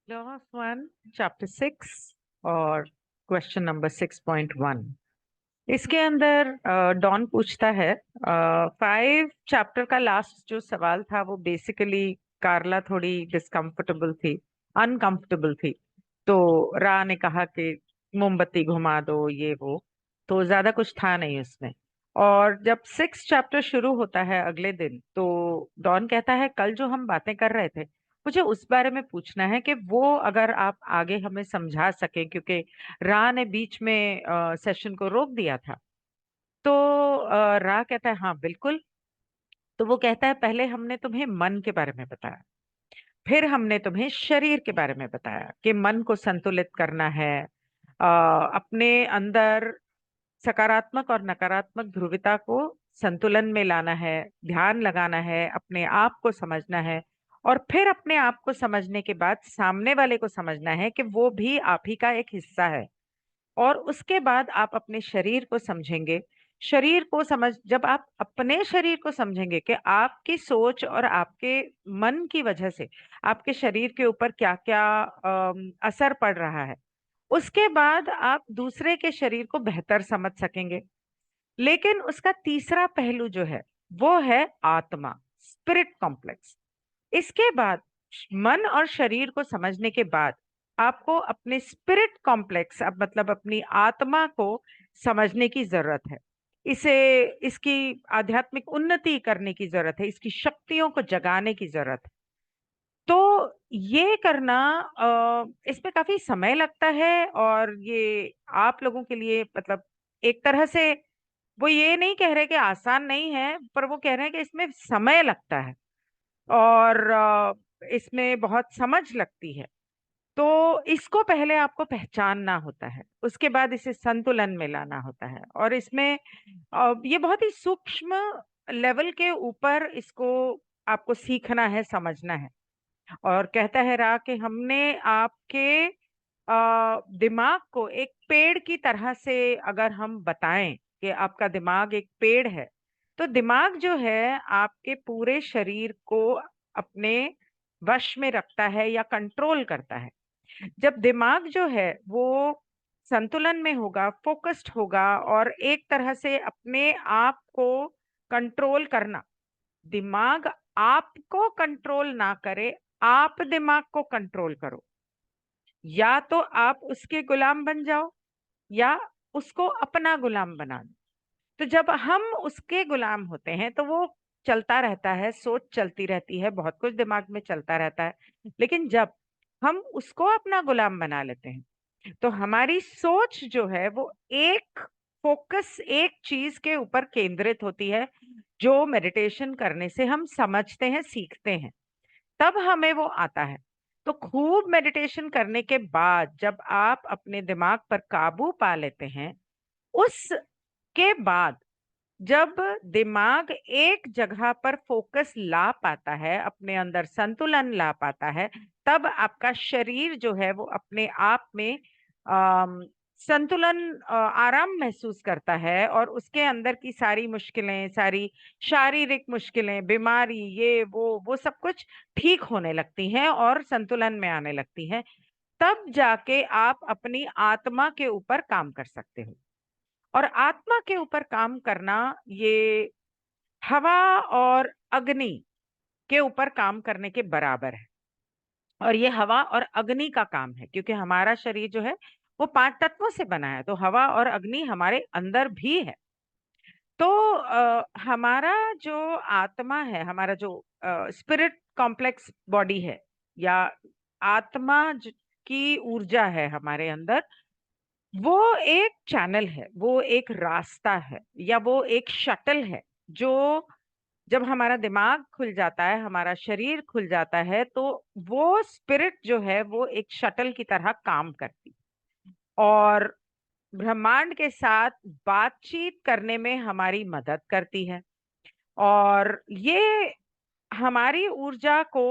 Law of One, Chapter 6 और question number 6.1। इसके अंदर डॉन पूछता है, 5 चैप्टर का लास्ट जो सवाल था वो बेसिकली कार्ला थोड़ी डिस्कम्फर्टेबल थी, अनकंफर्टेबल थी। तो रा ने कहा कि मोमबत्ती घुमा दो, ये वो। तो ज्यादा कुछ था नहीं उसमें। और जब 6 चैप्टर शुरू होता है अगले दिन, तो डॉन कहता है कल जो हम बातें कर रहे थे, मुझे उस बारे में पूछना है कि वो अगर आप आगे हमें समझा सके, क्योंकि रा ने बीच में सेशन को रोक दिया था। तो रा कहता है हाँ बिल्कुल। तो वो कहता है पहले हमने तुम्हें मन के बारे में बताया, फिर हमने तुम्हें शरीर के बारे में बताया कि मन को संतुलित करना है, अपने अंदर सकारात्मक और नकारात्मक ध्रुवता को संतुलन में लाना है, ध्यान लगाना है, अपने आप को समझना है। और फिर अपने आप को समझने के बाद सामने वाले को समझना है कि वो भी आप ही का एक हिस्सा है। और उसके बाद आप अपने शरीर को समझेंगे। शरीर को समझ जब आप अपने शरीर को समझेंगे कि आपकी सोच और आपके मन की वजह से आपके शरीर के ऊपर क्या क्या असर पड़ रहा है, उसके बाद आप दूसरे के शरीर को बेहतर समझ सकेंगे। लेकिन उसका तीसरा पहलू जो है वो है आत्मा, स्पिरिट कॉम्प्लेक्स। इसके बाद मन और शरीर को समझने के बाद आपको अपने स्पिरिट कॉम्प्लेक्स, अब मतलब अपनी आत्मा को समझने की जरूरत है। इसे इसकी आध्यात्मिक उन्नति करने की जरूरत है, इसकी शक्तियों को जगाने की जरूरत है। तो ये करना, इसमें काफी समय लगता है। और ये आप लोगों के लिए मतलब एक तरह से वो ये नहीं कह रहे कि आसान नहीं है, पर वो कह रहे हैं कि इसमें समय लगता है और इसमें बहुत समझ लगती है। तो इसको पहले आपको पहचानना होता है, उसके बाद इसे संतुलन में लाना होता है। और इसमें ये बहुत ही सूक्ष्म लेवल के ऊपर इसको आपको सीखना है, समझना है। और कहता है रा कि हमने आपके दिमाग को एक पेड़ की तरह से अगर हम बताएं कि आपका दिमाग एक पेड़ है, तो दिमाग जो है आपके पूरे शरीर को अपने वश में रखता है या कंट्रोल करता है। जब दिमाग जो है वो संतुलन में होगा, फोकस्ड होगा, और एक तरह से अपने आप को कंट्रोल करना, दिमाग आपको कंट्रोल ना करे, आप दिमाग को कंट्रोल करो। या तो आप उसके गुलाम बन जाओ या उसको अपना गुलाम बना दो। तो जब हम उसके गुलाम होते हैं तो वो चलता रहता है, सोच चलती रहती है, बहुत कुछ दिमाग में चलता रहता है। लेकिन जब हम उसको अपना गुलाम बना लेते हैं तो हमारी सोच जो है वो एक फोकस, एक चीज के ऊपर केंद्रित होती है, जो मेडिटेशन करने से हम समझते हैं, सीखते हैं, तब हमें वो आता है। तो खूब मेडिटेशन करने के बाद जब आप अपने दिमाग पर काबू पा लेते हैं, उसके बाद जब दिमाग एक जगह पर फोकस ला पाता है, अपने अंदर संतुलन ला पाता है, तब आपका शरीर जो है वो अपने आप में अम, संतुलन, आराम महसूस करता है। और उसके अंदर की सारी मुश्किलें, सारी शारीरिक मुश्किलें, बीमारी, ये वो सब कुछ ठीक होने लगती हैं और संतुलन में आने लगती हैं। तब जाके आप अपनी आत्मा के ऊपर काम कर सकते हो। और आत्मा के ऊपर काम करना, ये हवा और अग्नि के ऊपर काम करने के बराबर है। और ये हवा और अग्नि का काम है, क्योंकि हमारा शरीर जो है वो 5 तत्वों से बना है, तो हवा और अग्नि हमारे अंदर भी है। तो हमारा जो आत्मा है, हमारा जो स्पिरिट कॉम्प्लेक्स बॉडी है, या आत्मा की ऊर्जा है हमारे अंदर, वो एक चैनल है, वो एक रास्ता है, या वो एक शटल है, जो जब हमारा दिमाग खुल जाता है, हमारा शरीर खुल जाता है, तो वो स्पिरिट जो है वो एक शटल की तरह काम करती और ब्रह्मांड के साथ बातचीत करने में हमारी मदद करती है। और ये हमारी ऊर्जा को,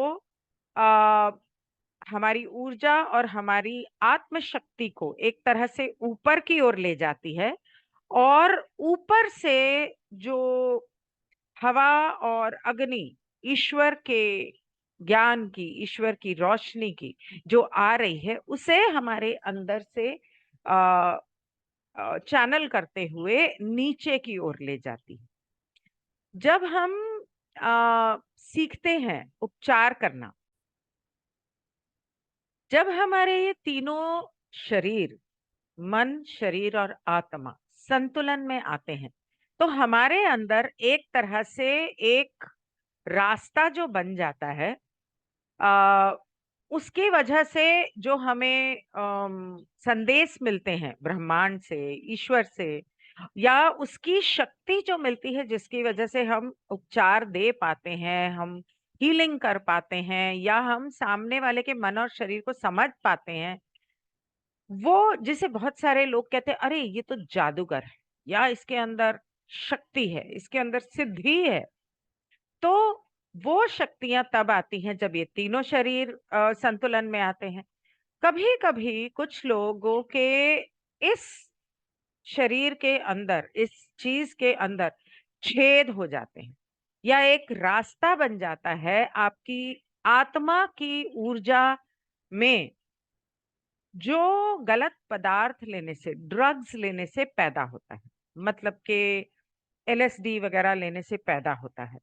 आ, हमारी ऊर्जा और हमारी आत्मशक्ति को एक तरह से ऊपर की ओर ले जाती है। और ऊपर से जो हवा और अग्नि ईश्वर के ज्ञान की, ईश्वर की रोशनी की जो आ रही है, उसे हमारे अंदर से चैनल करते हुए नीचे की ओर ले जाती है। जब हम सीखते हैं उपचार करना, जब हमारे ये तीनों शरीर, मन, शरीर और आत्मा संतुलन में आते हैं, तो हमारे अंदर एक तरह से एक रास्ता जो बन जाता है, आ, उसकी वजह से जो हमें संदेश मिलते हैं ब्रह्मांड से, ईश्वर से, या उसकी शक्ति जो मिलती है जिसकी वजह से हम उपचार दे पाते हैं, हम हीलिंग कर पाते हैं, या हम सामने वाले के मन और शरीर को समझ पाते हैं, वो जिसे बहुत सारे लोग कहते हैं अरे ये तो जादूगर है, या इसके अंदर शक्ति है, इसके अंदर सिद्धि है। तो वो शक्तियां तब आती हैं जब ये तीनों शरीर संतुलन में आते हैं। कभी कभी कुछ लोगों के इस शरीर के अंदर, इस चीज के अंदर छेद हो जाते हैं, या एक रास्ता बन जाता है आपकी आत्मा की ऊर्जा में, जो गलत पदार्थ लेने से, ड्रग्स लेने से पैदा होता है, मतलब कि एलएसडी वगैरह लेने से पैदा होता है।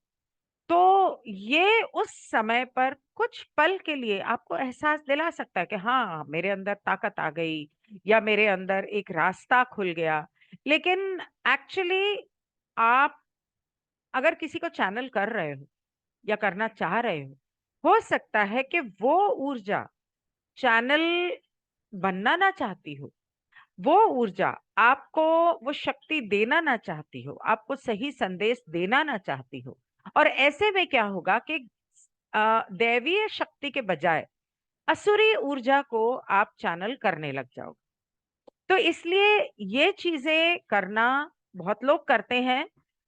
तो ये उस समय पर कुछ पल के लिए आपको एहसास दिला सकता है कि हाँ, मेरे अंदर ताकत आ गई, या मेरे अंदर एक रास्ता खुल गया। लेकिन एक्चुअली आप अगर किसी को चैनल कर रहे हो या करना चाह रहे हो सकता है कि वो ऊर्जा चैनल बनना ना चाहती हो, वो ऊर्जा आपको वो शक्ति देना ना चाहती हो, आपको सही संदेश देना ना चाहती हो। और ऐसे में क्या होगा कि दैवीय शक्ति के बजाय असुरी ऊर्जा को आप चैनल करने लग जाओगे। तो इसलिए ये चीजें करना, बहुत लोग करते हैं,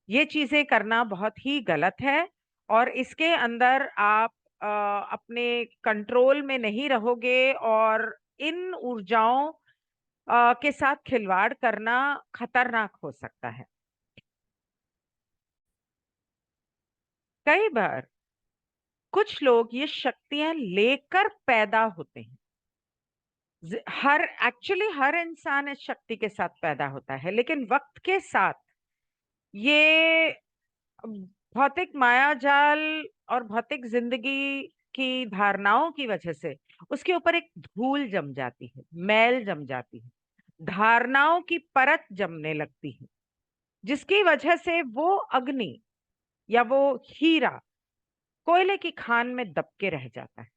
ये चीजें करना बहुत ही गलत है। और इसके अंदर आप अपने कंट्रोल में नहीं रहोगे, और इन ऊर्जाओं के साथ खिलवाड़ करना खतरनाक हो सकता है। कई बार कुछ लोग ये शक्तियां लेकर पैदा होते हैं। हर एक्चुअली हर इंसान इस शक्ति के साथ पैदा होता है, लेकिन वक्त के साथ ये भौतिक मायाजाल और भौतिक जिंदगी की धारणाओं की वजह से उसके ऊपर एक धूल जम जाती है, मैल जम जाती है, धारणाओं की परत जमने लगती है, जिसकी वजह से वो अग्नि या वो हीरा कोयले की खान में दब के रह जाता है।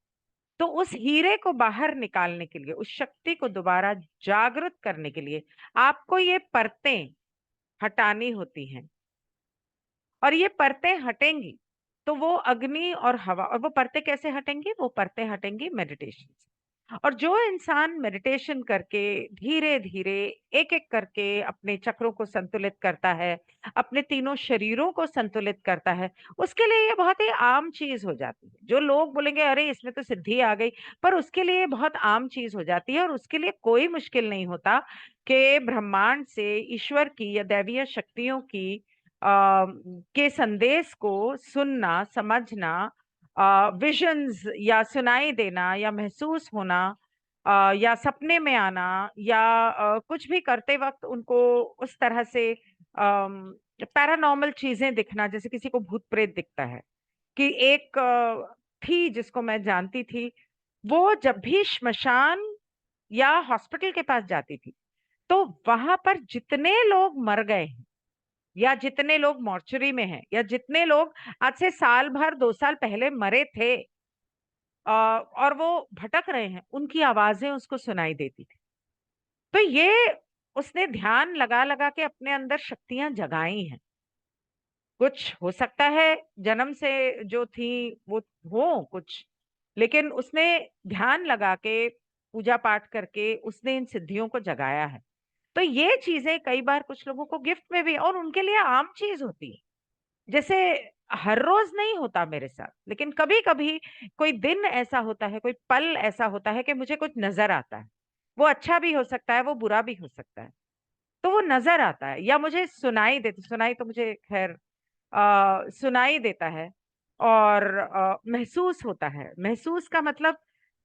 तो उस हीरे को बाहर निकालने के लिए, उस शक्ति को दोबारा जागृत करने के लिए आपको ये परतें हटानी होती हैं। और ये परतें हटेंगी तो वो अग्नि और हवा, और वो परतें कैसे हटेंगी? वो परतें हटेंगी मेडिटेशन से। और जो इंसान मेडिटेशन करके धीरे धीरे एक एक करके अपने चक्रों को संतुलित करता है, अपने तीनों शरीरों को संतुलित करता है, उसके लिए ये बहुत ही आम चीज हो जाती है। जो लोग बोलेंगे अरे इसमें तो सिद्धि आ गई, पर उसके लिए ये बहुत आम चीज हो जाती है, और उसके लिए कोई मुश्किल नहीं होता कि ब्रह्मांड से, ईश्वर की या दैवीय शक्तियों की के संदेश को सुनना, समझना, विजन्स या सुनाई देना या महसूस होना, या सपने में आना, या कुछ भी करते वक्त उनको उस तरह से पैरानॉर्मल चीजें दिखना, जैसे किसी को भूत प्रेत दिखता है। कि एक थी जिसको मैं जानती थी, वो जब भी श्मशान या हॉस्पिटल के पास जाती थी, तो वहां पर जितने लोग मर गए हैं, या जितने लोग मॉर्चरी में हैं, या जितने लोग आज से साल भर 2 साल पहले मरे थे और वो भटक रहे हैं, उनकी आवाजें उसको सुनाई देती थी। तो ये उसने ध्यान लगा लगा के अपने अंदर शक्तियां जगाई हैं। कुछ हो सकता है जन्म से जो थी वो हो कुछ, लेकिन उसने ध्यान लगा के, पूजा पाठ करके उसने इन सिद्धियों को जगाया है। तो ये चीजें कई बार कुछ लोगों को गिफ्ट में भी, और उनके लिए आम चीज होती है। जैसे हर रोज नहीं होता मेरे साथ, लेकिन कभी कभी कोई दिन ऐसा होता है, कोई पल ऐसा होता है कि मुझे कुछ नजर आता है। वो अच्छा भी हो सकता है, वो बुरा भी हो सकता है। तो वो नजर आता है, या मुझे सुनाई देती, सुनाई तो मुझे खैर सुनाई देता है और महसूस होता है। महसूस का मतलब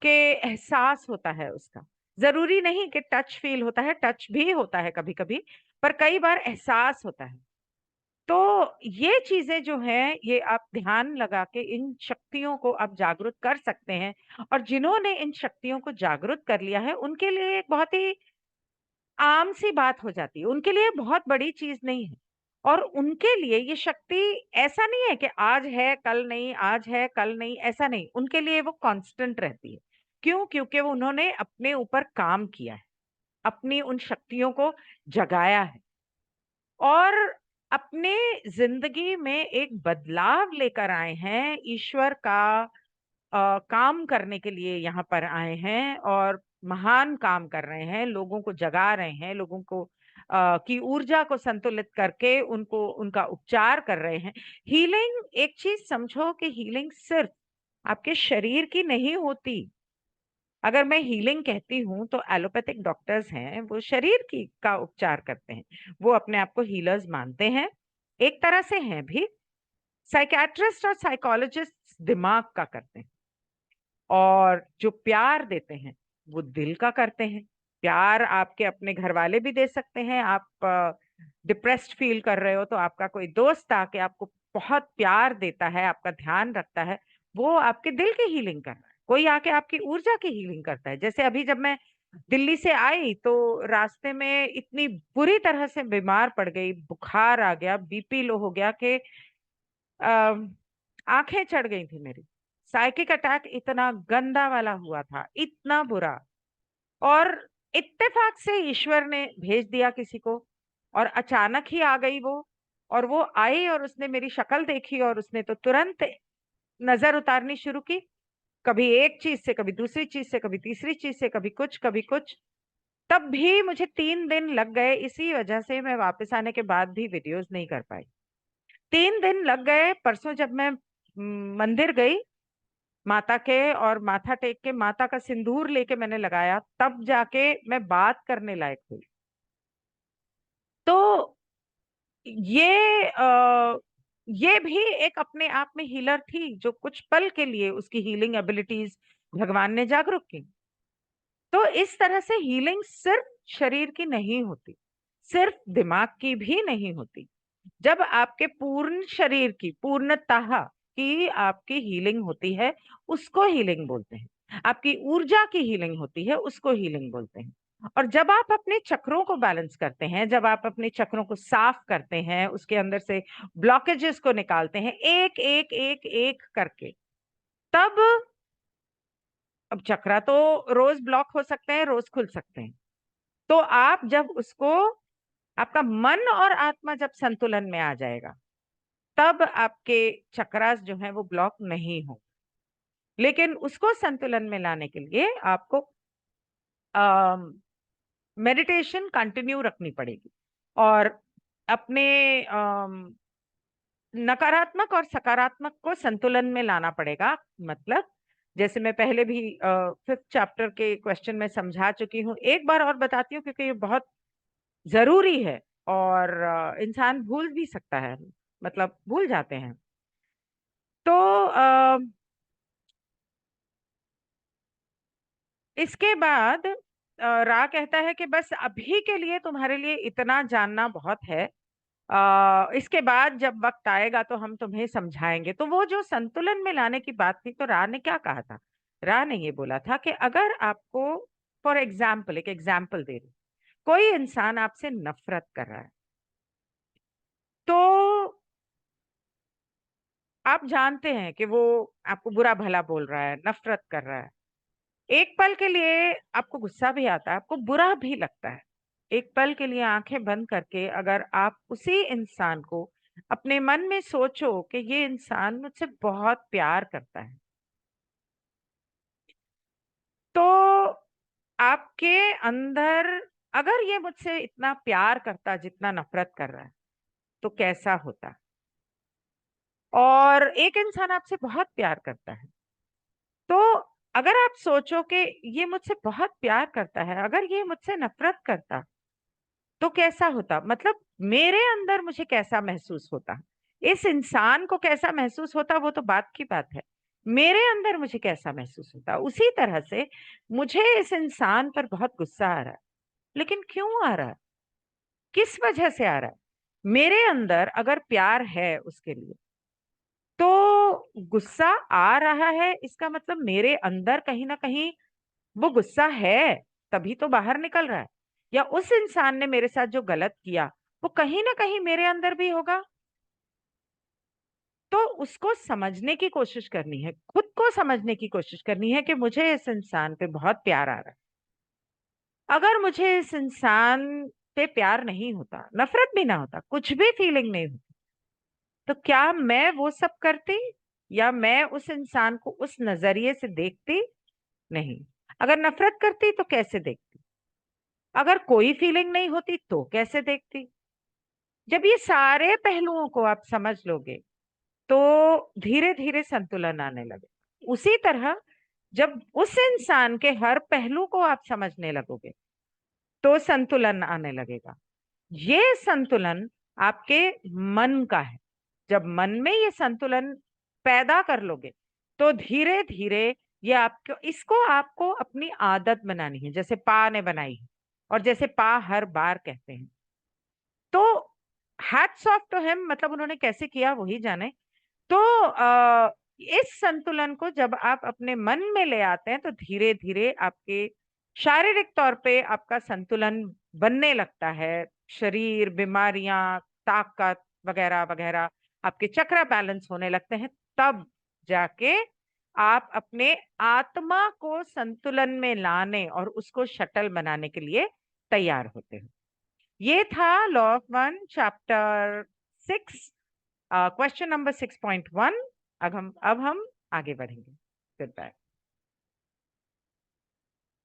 कि एहसास होता है उसका। जरूरी नहीं कि टच फील होता है, टच भी होता है कभी कभी, पर कई बार एहसास होता है। तो ये चीजें जो हैं, ये आप ध्यान लगा के इन शक्तियों को आप जागृत कर सकते हैं। और जिन्होंने इन शक्तियों को जागृत कर लिया है, उनके लिए एक बहुत ही आम सी बात हो जाती है, उनके लिए बहुत बड़ी चीज नहीं है। और उनके लिए ये शक्ति ऐसा नहीं है कि आज है कल नहीं, आज है कल नहीं, ऐसा नहीं। उनके लिए वो कांस्टेंट रहती है। क्यों? क्योंकि वो उन्होंने अपने ऊपर काम किया है, अपनी उन शक्तियों को जगाया है, और अपने जिंदगी में एक बदलाव लेकर आए हैं। ईश्वर का काम करने के लिए यहाँ पर आए हैं, और महान काम कर रहे हैं, लोगों को जगा रहे हैं, लोगों को की ऊर्जा को संतुलित करके उनको उनका उपचार कर रहे हैं। हीलिंग, एक चीज समझो कि हीलिंग सिर्फ आपके शरीर की नहीं होती। अगर मैं हीलिंग कहती हूँ तो एलोपैथिक डॉक्टर्स हैं, वो शरीर की का उपचार करते हैं, वो अपने आप को हीलर्स मानते हैं, एक तरह से हैं भी। साइकियाट्रिस्ट और साइकोलॉजिस्ट दिमाग का करते हैं, और जो प्यार देते हैं वो दिल का करते हैं। प्यार आपके अपने घर वाले भी दे सकते हैं। आप डिप्रेस्ड फील कर रहे हो तो आपका कोई दोस्त आके आपको बहुत प्यार देता है, आपका ध्यान रखता है, वो आपके दिल की हीलिंग कर रहा है। कोई आके आपकी ऊर्जा की हीलिंग करता है। जैसे अभी जब मैं दिल्ली से आई तो रास्ते में इतनी बुरी तरह से बीमार पड़ गई, बुखार आ गया, बीपी लो हो गया कि आंखें चढ़ गई थी मेरी। साइकिक अटैक इतना गंदा वाला हुआ था, इतना बुरा। और इत्तेफाक से ईश्वर ने भेज दिया किसी को, और अचानक ही आ गई वो। और वो आई और उसने मेरी शक्ल देखी, और उसने तो तुरंत नजर उतारनी शुरू की। कभी एक चीज से, कभी दूसरी चीज से, कभी तीसरी चीज से, कभी कुछ कभी कुछ। तब भी मुझे 3 दिन लग गए। इसी वजह से मैं वापस आने के बाद भी वीडियोस नहीं कर पाई। 3 दिन लग गए। परसों जब मैं मंदिर गई माता के, और माथा टेक के माता का सिंदूर लेके मैंने लगाया, तब जाके मैं बात करने लायक हुई। तो ये ये भी एक अपने आप में हीलर थी, जो कुछ पल के लिए उसकी हीलिंग एबिलिटीज भगवान ने जागरूक की। तो इस तरह से हीलिंग सिर्फ शरीर की नहीं होती, सिर्फ दिमाग की भी नहीं होती। जब आपके पूर्ण शरीर की पूर्णतः की आपकी हीलिंग होती है, उसको हीलिंग बोलते हैं। आपकी ऊर्जा की हीलिंग होती है, उसको हीलिंग बोलते हैं। और जब आप अपने चक्रों को बैलेंस करते हैं, जब आप अपने चक्रों को साफ करते हैं, उसके अंदर से ब्लॉकेजेस को निकालते हैं, एक एक एक एक करके, तब, अब चक्रा तो रोज ब्लॉक हो सकते हैं, रोज खुल सकते हैं। तो आप जब उसको, आपका मन और आत्मा जब संतुलन में आ जाएगा, तब आपके चक्रास जो है वो ब्लॉक नहीं हो। लेकिन उसको संतुलन में लाने के लिए आपको मेडिटेशन कंटिन्यू रखनी पड़ेगी, और अपने नकारात्मक और सकारात्मक को संतुलन में लाना पड़ेगा। मतलब, जैसे मैं पहले भी 5th चैप्टर के क्वेश्चन में समझा चुकी हूँ, एक बार और बताती हूँ क्योंकि ये बहुत जरूरी है। और इंसान भूल भी सकता है, मतलब भूल जाते हैं। तो इसके बाद रा कहता है कि बस अभी के लिए तुम्हारे लिए इतना जानना बहुत है। इसके बाद जब वक्त आएगा तो हम तुम्हें समझाएंगे। तो वो जो संतुलन में लाने की बात थी, तो रा ने क्या कहा था? रा ने ये बोला था कि अगर आपको, फॉर एग्जाम्पल, एक एग्जाम्पल दे रही, कोई इंसान आपसे नफरत कर रहा है, तो आप जानते हैं कि वो आपको बुरा भला बोल रहा है, नफरत कर रहा है। एक पल के लिए आपको गुस्सा भी आता है, आपको बुरा भी लगता है। एक पल के लिए आंखें बंद करके अगर आप उसी इंसान को अपने मन में सोचो कि ये इंसान मुझसे बहुत प्यार करता है, तो आपके अंदर, अगर ये मुझसे इतना प्यार करता जितना नफरत कर रहा है, तो कैसा होता। और एक इंसान आपसे बहुत प्यार करता है, तो अगर आप सोचो कि ये मुझसे बहुत प्यार करता है, अगर ये मुझसे नफरत करता तो कैसा होता, मतलब मेरे अंदर मुझे कैसा महसूस होता। इस इंसान को कैसा महसूस होता वो तो बात की बात है, मेरे अंदर मुझे कैसा महसूस होता। उसी तरह से मुझे इस इंसान पर बहुत गुस्सा आ रहा है, लेकिन क्यों आ रहा है, किस वजह से आ रहा है? मेरे अंदर अगर प्यार है उसके लिए, तो गुस्सा आ रहा है, इसका मतलब मेरे अंदर कहीं ना कहीं वो गुस्सा है, तभी तो बाहर निकल रहा है। या उस इंसान ने मेरे साथ जो गलत किया वो कहीं ना कहीं मेरे अंदर भी होगा। तो उसको समझने की कोशिश करनी है, खुद को समझने की कोशिश करनी है कि मुझे इस इंसान पे बहुत प्यार आ रहा है। अगर मुझे इस इंसान पे प्यार नहीं होता, नफरत भी ना होता, कुछ भी फीलिंग नहीं होती, तो क्या मैं वो सब करती, या मैं उस इंसान को उस नजरिए से देखती? नहीं। अगर नफरत करती तो कैसे देखती? अगर कोई फीलिंग नहीं होती तो कैसे देखती? जब ये सारे पहलुओं को आप समझ लोगे तो धीरे धीरे संतुलन आने लगे। उसी तरह जब उस इंसान के हर पहलू को आप समझने लगोगे तो संतुलन आने लगेगा। ये संतुलन आपके मन का है। जब मन में ये संतुलन पैदा कर लोगे तो धीरे धीरे ये आपको, इसको आपको अपनी आदत बनानी है, जैसे पा ने बनाई है और जैसे पा हर बार कहते हैं। तो हैट्स ऑफ टू हिम, मतलब उन्होंने कैसे किया वही जाने। तो इस संतुलन को जब आप अपने मन में ले आते हैं तो धीरे धीरे आपके शारीरिक तौर पे आपका संतुलन बनने लगता है। शरीर, बीमारियां, ताकत वगैरह वगैरह, आपके चक्र बैलेंस होने लगते हैं। तब जाके आप अपने आत्मा को संतुलन में लाने और उसको शटल बनाने के लिए तैयार होते हैं। ये था law of one, chapter 6, question number 6.1। अब हम आगे बढ़ेंगे। Good bye.